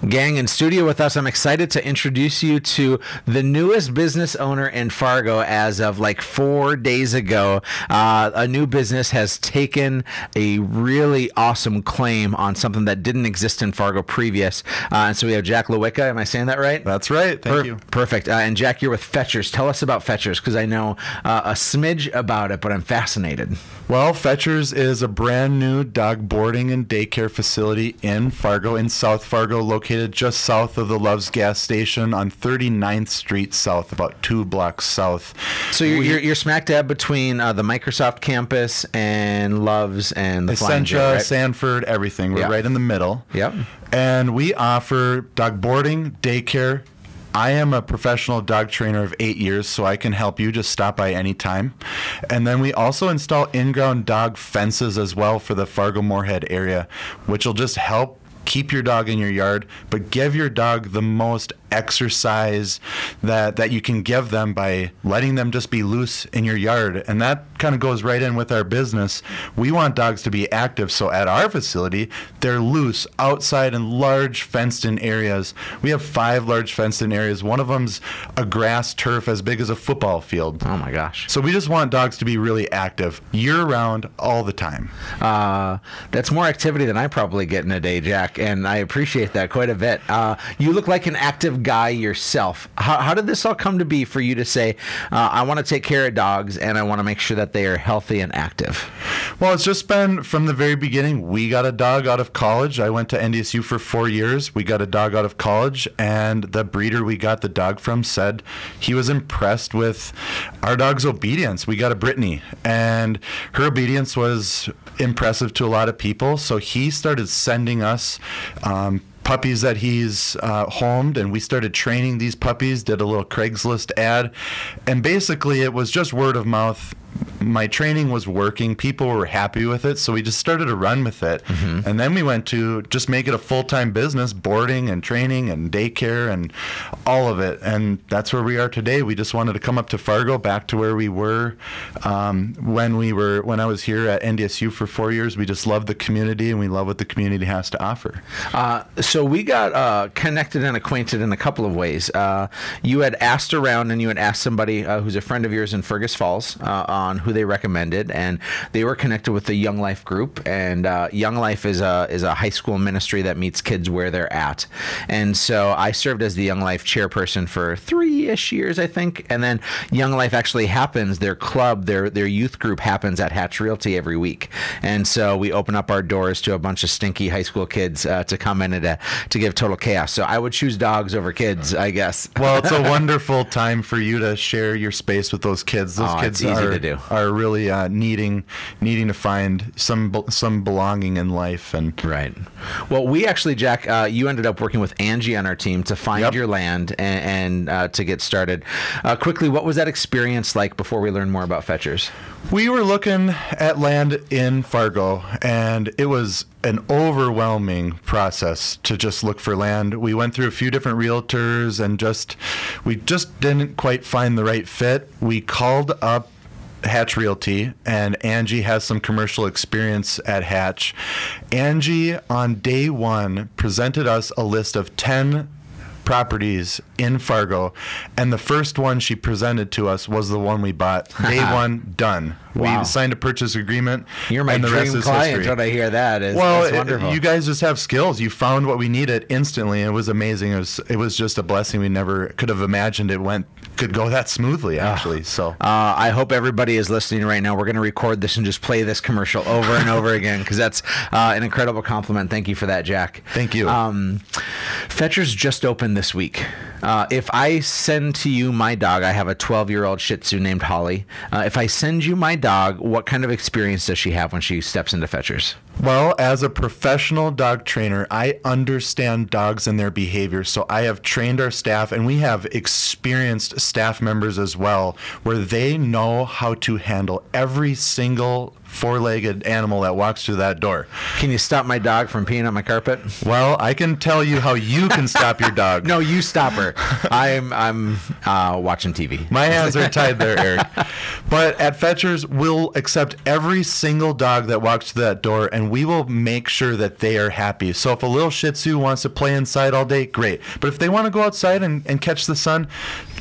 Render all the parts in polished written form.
Gang, in studio with us, I'm excited to introduce you to the newest business owner in Fargo as of like 4 days ago. A new business has taken a really awesome claim on something that didn't exist in Fargo previous. And so we have Jack Lelwica. Am I saying that right? That's right. Thank you. Perfect. And Jack, you're with Fetchers. Tell us about Fetchers, because I know a smidge about it, but I'm fascinated. Well, Fetchers is a brand new dog boarding and daycare facility in Fargo, in South Fargo, located just south of the Love's gas station on 39th Street South, about 2 blocks south. So you're smack dab between the Microsoft campus and Love's and the Flying J, right? Sanford, everything. We're right in the middle. Yep. And we offer dog boarding, daycare. I am a professional dog trainer of 8 years, so I can help you. Just stop by anytime. And then we also install in-ground dog fences as well for the Fargo-Moorhead area, which will just help keep your dog in your yard, but give your dog the most exercise that you can give them by letting them just be loose in your yard. And that kind of goes right in with our business. We want dogs to be active, so at our facility, they're loose outside in large fenced-in areas. We have 5 large fenced-in areas. One of them's a grass turf as big as a football field. Oh my gosh. So we just want dogs to be really active year-round, all the time. That's more activity than I probably get in a day, Jack, and I appreciate that quite a bit. You look like an active guy yourself. How did this all come to be for you to say, I want to take care of dogs and I want to make sure that they are healthy and active? Well, it's just been from the very beginning. We got a dog out of college. I went to NDSU for 4 years. We got a dog out of college, and the breeder we got the dog from said he was impressed with our dog's obedience. We got a Brittany, and her obedience was impressive to a lot of people, so he started sending us puppies that he's homed, and we started training these puppies, did a little Craigslist ad, and basically it was just word of mouth. My training was working. People were happy with it, so we just started to run with it. Mm-hmm. And then we went to just make it a full-time business, boarding and training and daycare and all of it. And that's where we are today. We just wanted to come up to Fargo, back to where we were when I was here at NDSU for 4 years. We just love the community, and we love what the community has to offer. So we got connected and acquainted in a couple of ways. You had asked around, and you had asked somebody who's a friend of yours in Fergus Falls on who they recommended, and they were connected with the Young Life group. And Young Life is a high school ministry that meets kids where they're at. And so I served as the Young Life chairperson for 3-ish years, I think. And then Young Life actually happens, their club, their youth group happens at Hatch Realty every week. And so we open up our doors to a bunch of stinky high school kids to come in and to give total chaos. So I would choose dogs over kids, I guess. Well, it's a wonderful time for you to share your space with those kids. Those kids it's easy to do. Are really needing to find some belonging in life. And right. Well, we actually, Jack, you ended up working with Angie on our team to find your land and to get started. Quickly, what was that experience like before we learned more about Fetchers? We were looking at land in Fargo, and it was an overwhelming process to just look for land. We went through a few different realtors, and we just didn't quite find the right fit. We called up Hatch Realty, and Angie has some commercial experience at Hatch. Angie, on day one, presented us a list of 10 properties in Fargo, and the first one she presented to us was the one we bought. Day one, done. Wow. We signed a purchase agreement. You're my dream client when I hear that. That's wonderful. You guys just have skills. You found what we needed instantly. It was amazing. It was just a blessing. We never could have imagined it could go that smoothly, actually. So I hope everybody is listening right now. We're going to record this and just play this commercial over and over again, because that's an incredible compliment. Thank you for that, Jack. Thank you. Fetchers just opened this week. If I send to you my dog, I have a 12-year-old Shih Tzu named Holly. If I send you my dog, what kind of experience does she have when she steps into Fetchers? Well, as a professional dog trainer, I understand dogs and their behavior. So I have trained our staff, and we have experienced staff members as well, where they know how to handle every single four-legged animal that walks through that door. Can you stop my dog from peeing on my carpet? Well, I can tell you how you can stop your dog. No, you stop her. I'm watching TV. My hands are tied there, Eric. But at Fetchers, we'll accept every single dog that walks through that door, and and we will make sure that they are happy. So if a little Shih Tzu wants to play inside all day, great. But if they want to go outside and catch the sun,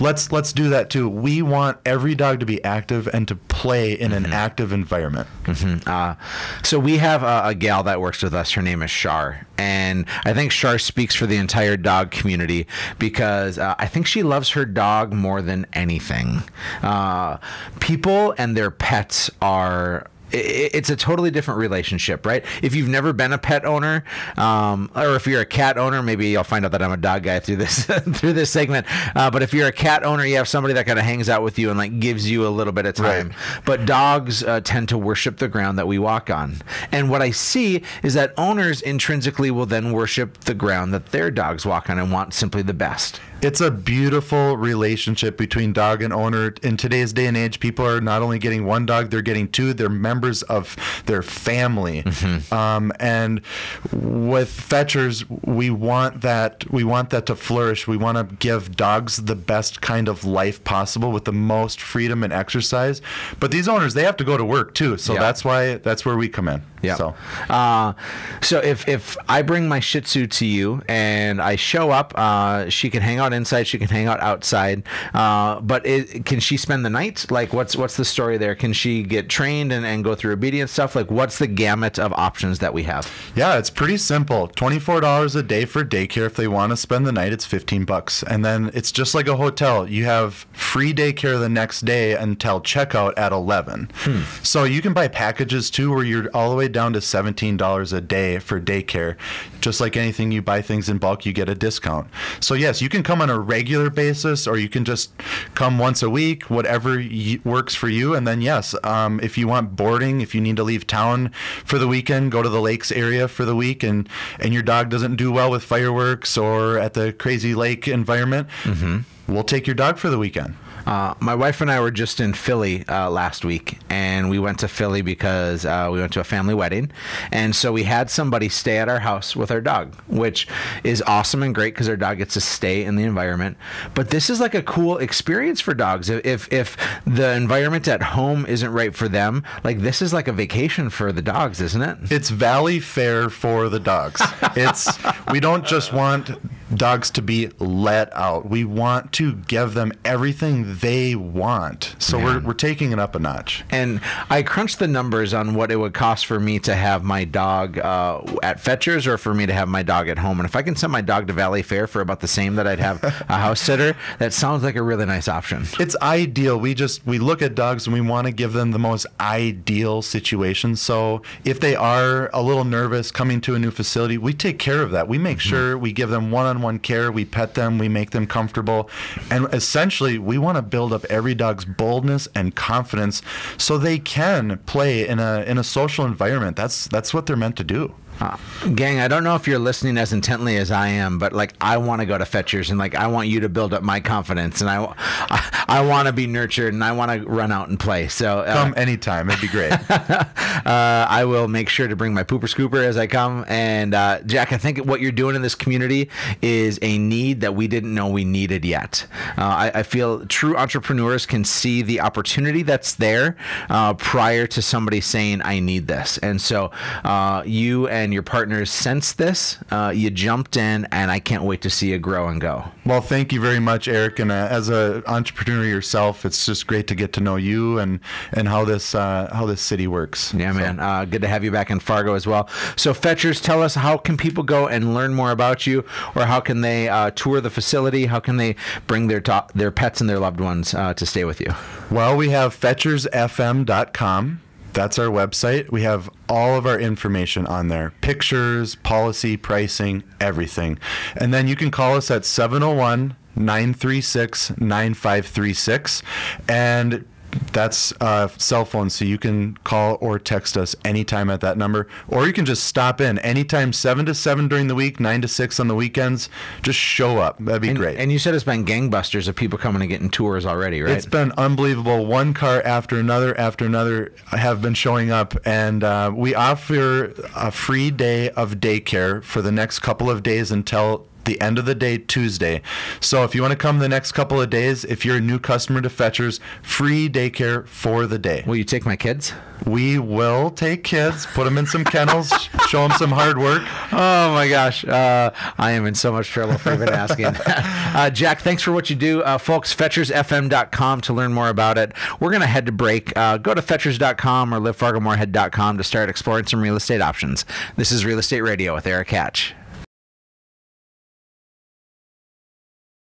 let's do that too. We want every dog to be active and to play in an active environment. So we have a gal that works with us. Her name is Shar. And I think Shar speaks for the entire dog community because I think she loves her dog more than anything. People and their pets are... It's a totally different relationship, right? If you've never been a pet owner, or if you're a cat owner, maybe you'll find out that I'm a dog guy through this through this segment. But if you're a cat owner, you have somebody that kind of hangs out with you and like gives you a little bit of time. Right. But dogs tend to worship the ground that we walk on. And what I see is that owners intrinsically will then worship the ground that their dogs walk on and want simply the best. It's a beautiful relationship between dog and owner. In today's day and age, people are not only getting one dog, they're getting two. They're members of their family. And with Fetchers, we want that to flourish. We want to give dogs the best kind of life possible with the most freedom and exercise. But these owners, they have to go to work too. So that's where we come in. Yeah. So if I bring my Shih Tzu to you and I show up, she can hang out inside, she can hang out outside. But can she spend the night? Like, what's the story there? Can she get trained and go through obedience stuff? Like, what's the gamut of options that we have? Yeah, it's pretty simple. $24 a day for daycare. If they want to spend the night, it's $15. And then it's just like a hotel. You have free daycare the next day until checkout at 11. So you can buy packages too, where you're all the way down to $17 a day for daycare. Just like anything, you buy things in bulk, you get a discount. So yes, you can come on a regular basis, or you can just come once a week, whatever works for you. And then yes, if you want boarding, if you need to leave town for the weekend, go to the lakes area for the week, and your dog doesn't do well with fireworks or at the crazy lake environment, we'll take your dog for the weekend. My wife and I were just in Philly last week, and we went to Philly because we went to a family wedding, and so we had somebody stay at our house with our dog, which is awesome and great because our dog gets to stay in the environment. But this is like a cool experience for dogs. If the environment at home isn't right for them, like this is like a vacation for the dogs, isn't it? It's valley fare for the dogs. We don't just want dogs to be let out. We want to give them everything they want. So we're taking it up a notch. And I crunched the numbers on what it would cost for me to have my dog at Fetchers or for me to have my dog at home. And if I can send my dog to Valley Fair for about the same that I'd have a house sitter, that sounds like a really nice option. It's ideal. We look at dogs and we want to give them the most ideal situation. So if they are a little nervous coming to a new facility, we take care of that. We make sure we give them one-on-one care. We pet them. We make them comfortable. And essentially, we want to build up every dog's boldness and confidence so they can play in a social environment. That's what they're meant to do. Gang, I don't know if you're listening as intently as I am, but like I want to go to Fetchers and like I want you to build up my confidence, and I want to be nurtured and I want to run out and play. So come anytime, it'd be great. I will make sure to bring my pooper scooper as I come. And Jack, I think what you're doing in this community is a need that we didn't know we needed yet. I feel true entrepreneurs can see the opportunity that's there prior to somebody saying I need this, and so you and your partners sensed this, you jumped in, and I can't wait to see you grow and go. Well, thank you very much, Eric. And as an entrepreneur yourself, it's just great to get to know you and how this city works. Yeah, man. Good to have you back in Fargo as well. So, Fetchers, tell us, how can people go and learn more about you, or how can they tour the facility? How can they bring their pets and their loved ones to stay with you? Well, we have FetchersFM.com. That's our website. We have all of our information on there. Pictures, policy, pricing, everything. And then you can call us at 701-936-9536. And that's a cell phone, so you can call or text us anytime at that number, or you can just stop in anytime, 7 to 7 during the week, 9 to 6 on the weekends. Just show up. That'd be great. And you said it's been gangbusters of people coming and getting tours already, right? It's been unbelievable. One car after another have been showing up, and we offer a free day of daycare for the next couple of days until the end of the day Tuesday. So if you want to come the next couple of days, if you're a new customer to Fetchers, free daycare for the day. Will you take my kids? We will take kids, put them in some kennels, show them some hard work. Oh my gosh, I am in so much trouble for even asking. Jack, thanks for what you do. Folks, FetchersFM.com to learn more about it. We're going to head to break. Go to Fetchers.com or LiveFargoMoorhead.com to start exploring some real estate options. This is Real Estate Radio with Erik Hatch.